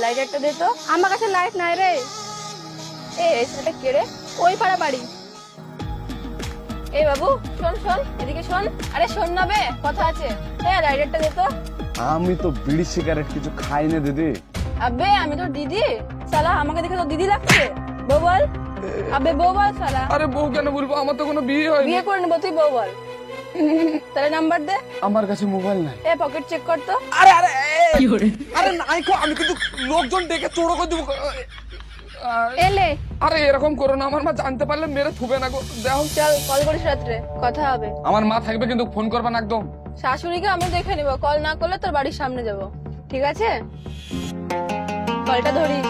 Light একটা দে তো। আমার কাছে লাইট নাই রে। এটা কে রে? ওই পাড়া বাড়ি। বাবু শোন শোন, এদিকে শোন। আরে শোন না বে, কথা আছে। লাইট একটা দে তো। আমি তো বিড়ি সিগারেট কিছু খাই না দিদি। আবে আমি তো দিদি। শালা আমাকে দেখে তো দিদি লাগছে। বউ বল। আবে বউ বল শালা। আরে বউ কেন বলবো, আমার তো কোনো বিয়ে হয়নি। বিয়ে করে নেবো, তুই বউ বল। তাহলে নাম্বার দে। আমার কাছে মোবাইল নাই। পকেট চেক কর তো। আরে আরে আরে নাই কো, আমি কিন্তু লোকজন ডেকে চোরো করে দেবো। এলে আরে এরকম করো না, আমার মা জানতে পারলে মেরে থুবে না গো। দেখো চল কল করিস রাত্রে, কথা হবে। আমার মা থাকবে কিন্তু ফোন করবা না একদম। শাশুড়িকে আমি দেখে নিব, কল না করলে তোর বাড়ির সামনে যাব, ঠিক আছে? কলটা ধরিস।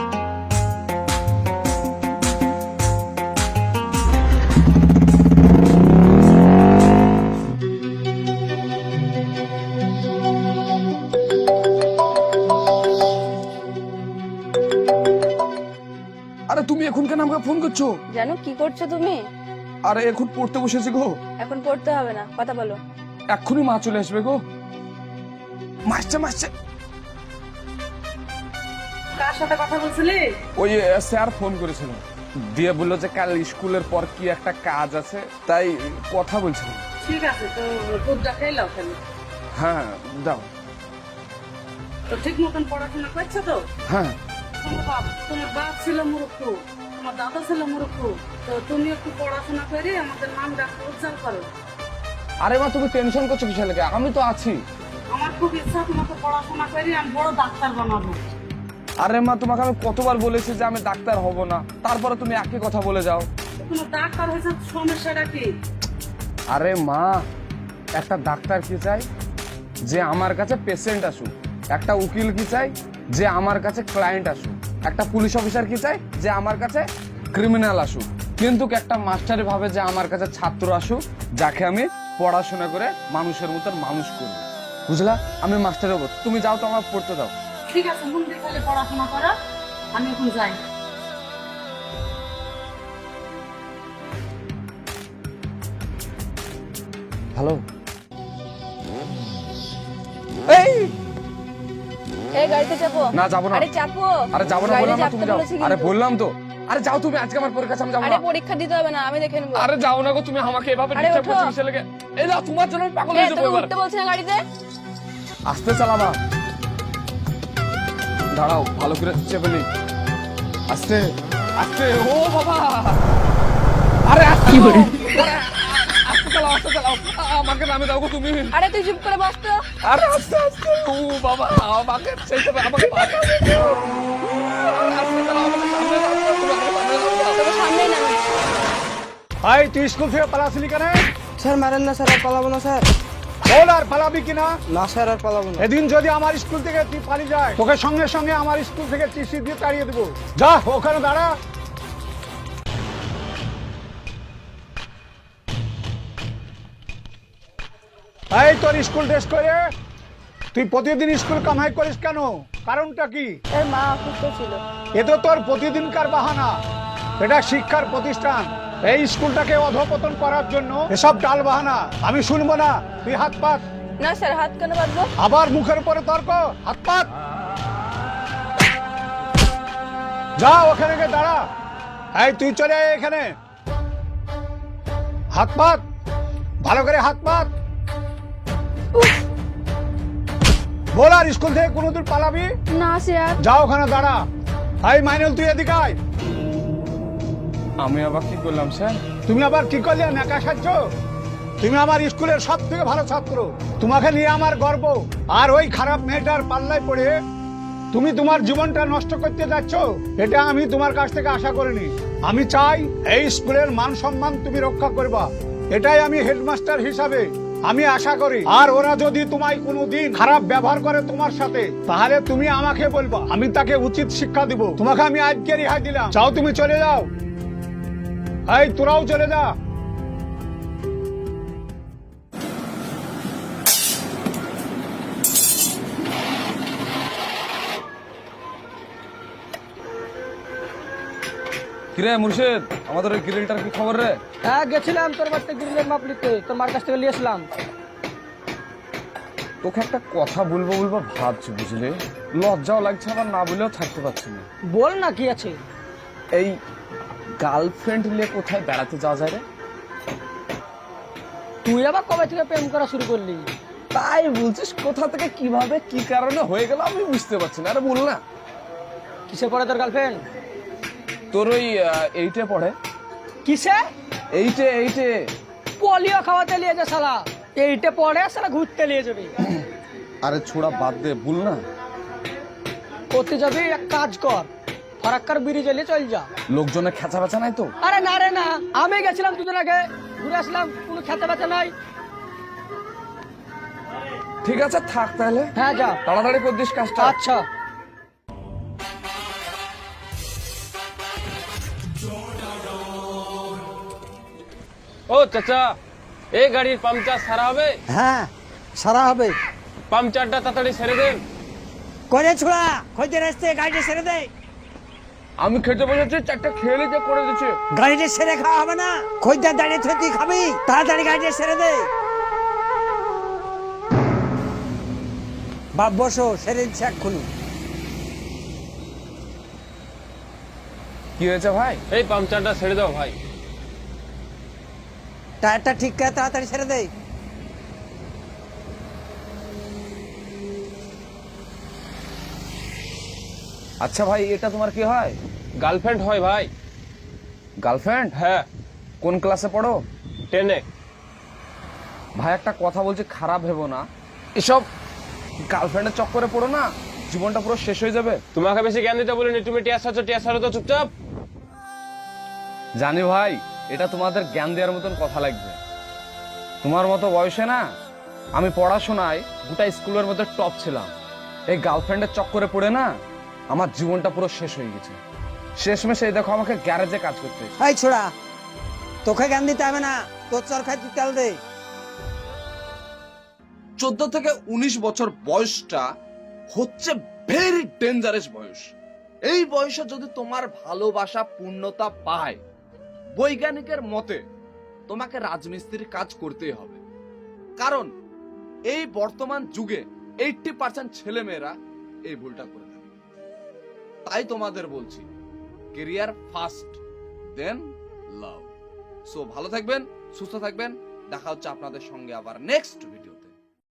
আরে তুমি এখন কেন আমাকে ফোন করছো? জানো কি করছো তুমি? আরে এখন পড়তে বসেছি গো। এখন পড়তে হবে না, কথা বলো। এক্ষুনি মা চলে আসবে গো। মাসছে মাসছে। কার সাথে কথা বলছিলি? ওই স্যার ফোন করেছিল, দিয়ে বললো যে কাল স্কুলের পর কি একটা কাজ আছে, তাই কথা বলছিলাম। ঠিক আছে, তো দুধটা খাইলাও কেন? হ্যাঁ দাও। তো ঠিক মতন পড়াশোনা করছো তো? হ্যাঁ। তোমার বাপ ছিল মূর্খ, তোমার দাদা ছিল মূর্খ, তো তুমি একটু পড়াশোনা করে আমাদের নামটা উজ্জ্বল করো। আরে মা তুমি টেনশন করছো কিসের লেগে, আমি তো আছি। আমার খুব ইচ্ছা তোমাকে পড়াশোনা করে আমি বড় ডাক্তার বানাবো। আরে মা তোমাকে আমি কতবার বলেছি যে আমি ডাক্তার হব না, তারপরে তুমি একই কথা বলে যাও। তোমার ডাক্তার হয়েছে সমস্যাটা কি? আরে মা একটা ডাক্তার কি চাই, যে আমার কাছে পেশেন্ট আসুক। একটা উকিল কি চাই, যে আমার কাছে ক্লায়েন্ট আসুক। একটা পুলিশ অফিসার কি চাই, যে আমার কাছে ক্রিমিনাল আসুক। কিন্তু একটা মাস্টার ভাবে যে আমার কাছে ছাত্র আসুক, যাকে আমি পড়াশোনা করে মানুষের মতন মানুষ করব। বুঝলা? আমি মাস্টার হবো, তুমি যাও তো আমার পড়তে দাও। ঠিক আছে, মন দিয়ে খালি পড়াশোনা করো, আমি এখন যাই। হ্যালো। এই গাড়িতে চাপো। না যাবো না। আরে চাপো। আরে যাবো না বললাম না, তুমি যাও। বলেছি আরে কিন্তু। বললাম তো। আরে যাও তুমি, আজকে আমার পরীক্ষা আছে, আমি যাবো আরে না। পরীক্ষা দিতে হবে না, আমি দেখে নেবো। আরে যাও না গো, তুমি আমাকে এভাবে আরে ডিস্টার্ব ওঠো। করছো কিসের লেগে? এই যাও, তোমার জন্য আমি পাগল হয়ে যাবো তোকে এবার। উঠতে বলছি না গাড়িতে। আস্তে চালাবা। দাঁড়াও, ভালো করে চেপে নি। আস্তে আস্তে। ও বাবা, আরে আস্তে কি করে? আস্তে চালাও, আস্তে চালাও। আমাকে নামে দাও গো তুমি। আরে তুই চুপ করে বস তো। আরে আস্তে আস্তে। ও বাবা, আমাকে সেইটা আমাকে বাঁচাও। আস্তে চালাও, আমাকে সামনে দাও। তুমি আমাকে সামনে দাও। তোকে সামনেই নামি। ভাই তুই স্কুল থেকে পালাছিলি কেন? স্যার মারেন না স্যার, আর পালাবো না স্যার। বল আর পালাবি কিনা? না স্যার, আর পালাবো না। এদিন যদি আমার স্কুল থেকে তুই পালিয়ে যায়, তোকে সঙ্গে সঙ্গে আমার স্কুল থেকে টিসি দিয়ে তাড়িয়ে দেবো। যা ওখানে দাঁড়া। এই তোর স্কুল ড্রেস করে তুই প্রতিদিন স্কুল কামাই করিস কেন? কারণটা কি? এর মা অসুস্থ ছিল। এ তো তোর প্রতিদিনকার বাহানা। এটা শিক্ষার প্রতিষ্ঠান, এই স্কুলটাকে অধঃপতন করার জন্য এসব ডাল বাহানা আমি শুনবো না। তুই হাত পাত। না স্যার, হাত কেন বাঁধবো? আবার মুখের উপরে তর্ক। হাত পাত। যা ওখানে গিয়ে দাঁড়া। এই তুই চলে আয় এখানে। হাত পাত, ভালো করে হাত পাত। বল আর স্কুল থেকে কোনোদিন পালাবি? না স্যার। যা ওখানে দাঁড়া। এই মাইনুল তুই এদিকে আয়। আমি আবার কি করলাম স্যার? তুমি আবার কি করলে? নেকা সাজছ? তুমি আমার স্কুলের সব থেকে ভালো ছাত্র, তোমাকে নিয়ে আমার গর্ব। আর ওই খারাপ মেয়েটার পাল্লায় পড়ে তুমি তোমার জীবনটা নষ্ট করতে যাচ্ছ, এটা আমি তোমার কাছ থেকে আশা করিনি। আমি চাই এই স্কুলের মান সম্মান তুমি রক্ষা করবা, এটাই আমি হেডমাস্টার হিসাবে আমি আশা করি। আর ওরা যদি তোমায় কোনোদিন খারাপ ব্যবহার করে তোমার সাথে, তাহলে তুমি আমাকে বলবা, আমি তাকে উচিত শিক্ষা দিব। তোমাকে আমি আজকে রেহাই দিলাম, চাও তুমি চলে যাও। এই তোরাও চলে যা। কিরে মুর্শিদ, আমাদের ওই গ্রিলটার কি খবর রে? হ্যাঁ গেছিলাম তোর বাড়িতে গ্রিলের মাপ নিতে, তোর মার কাছ থেকে নিয়ে আসলাম। তোকে একটা কথা বলবো বলবো ভাবছি, বুঝলে? লজ্জাও লাগছে, আবার না বলেও থাকতে পারছি না। বল না কি আছে। এই গার্লফ্রেন্ড নিয়ে কোথায় বেড়াতে যাওয়া যায় রে? তুই আবার কবে থেকে প্রেম করা শুরু করলি? তাই বলছিস, কোথা থেকে কিভাবে কি কারণে হয়ে গেল আমি বুঝতে পারছি না। আরে বল না। কিসে পড়ে তোর গার্লফ্রেন্ড? তোর ওই 8-এ পড়ে। কিসে? 8-এ। পোলিও খাওয়াতে নিয়ে যা শালা। এইটে পড়ে শালা ঘুরতে নিয়ে যাবে। আরে ছোড়া বাদ দে, বল না। করতে যাবি এক কাজ কর, ফারাক্কার ব্রিজে নিয়ে চল যা। লোকজনের খেচা বেচা নাই তো? আরে না রে না, আমি গেছিলাম দুদিন আগে, ঘুরে আসলাম, কোনো খেতে বেচা নাই। ঠিক আছে থাক তাহলে। হ্যাঁ যা, তাড়াতাড়ি করে দিস কাজটা। আচ্ছা। ও চাচা, এই গাড়ির পাংচার সারা হবে? হ্যাঁ সারা হবে। পাংচারটা তাড়াতাড়ি সেরে দেন। করে ছোড়া খোঁজে আসতে গাড়িটা সেরে দে। আমি খেতে বসেছি, চারটা খেয়ে নিতে করে দিচ্ছে। গাড়িটা সেরে খাওয়া হবে না, খোঁজদার দাঁড়িয়ে থেকে তুই খাবি, তাড়াতাড়ি গাড়িটা সেরে দে। বাপ বসো, সেরে দিচ্ছে এক্ষুনি। কি হয়েছে ভাই? এই পাংচারটা সেরে দাও ভাই। টায়ারটা ঠিক করে তাড়াতাড়ি সেরে দে। আচ্ছা ভাই, এটা তোমার কি হয়? গার্লফ্রেন্ড হয় ভাই। গার্লফ্রেন্ড? হ্যাঁ, কোন ক্লাসে পড়ো? 10-এ। ভাই একটা কথা বলছি, খারাপ ভেবো না। এসব গার্লফ্রেন্ডের চক্করে পড়ো না, জীবনটা পুরো শেষ হয়ে যাবে। তোমাকে বেশি জ্ঞান দিতে বলিনি, তুমি টিয়ার সারো তো চুপচাপ। জানি ভাই, এটা তোমাদের জ্ঞান দেওয়ার মতন কথা লাগবে। তোমার মতো বয়সে না আমি পড়াশোনায় গোটা স্কুলের মধ্যে টপ ছিলাম। এই গার্লফ্রেন্ডের চক্করে পড়ে না আমার জীবনটা পুরো শেষ হয়ে গেছে। শেষমেশে এই দেখো আমাকে গ্যারেজে কাজ করতে হয়েছে। এই ছোড়া, তোকে জ্ঞান দিতে হবে না, তোর চরখায় তুই তেল দে। 14 থেকে 19 বছর বয়সটা হচ্ছে ভেরি ডেঞ্জারাস বয়স। এই বয়সে যদি তোমার ভালোবাসা পূর্ণতা পায়, বৈজ্ঞানিকের মতে তোমাকে রাজমিস্ত্রির কাজ করতেই হবে। কারণ এই বর্তমান যুগে 80% ছেলেমেয়েরা এই ভুলটা করে থাকে। তাই তোমাদের বলছি, ক্যারিয়ার ফার্স্ট, দেন লাভ। সো ভালো থাকবেন, সুস্থ থাকবেন। দেখা হচ্ছে আপনাদের সঙ্গে আবার নেক্সট ভিডিও।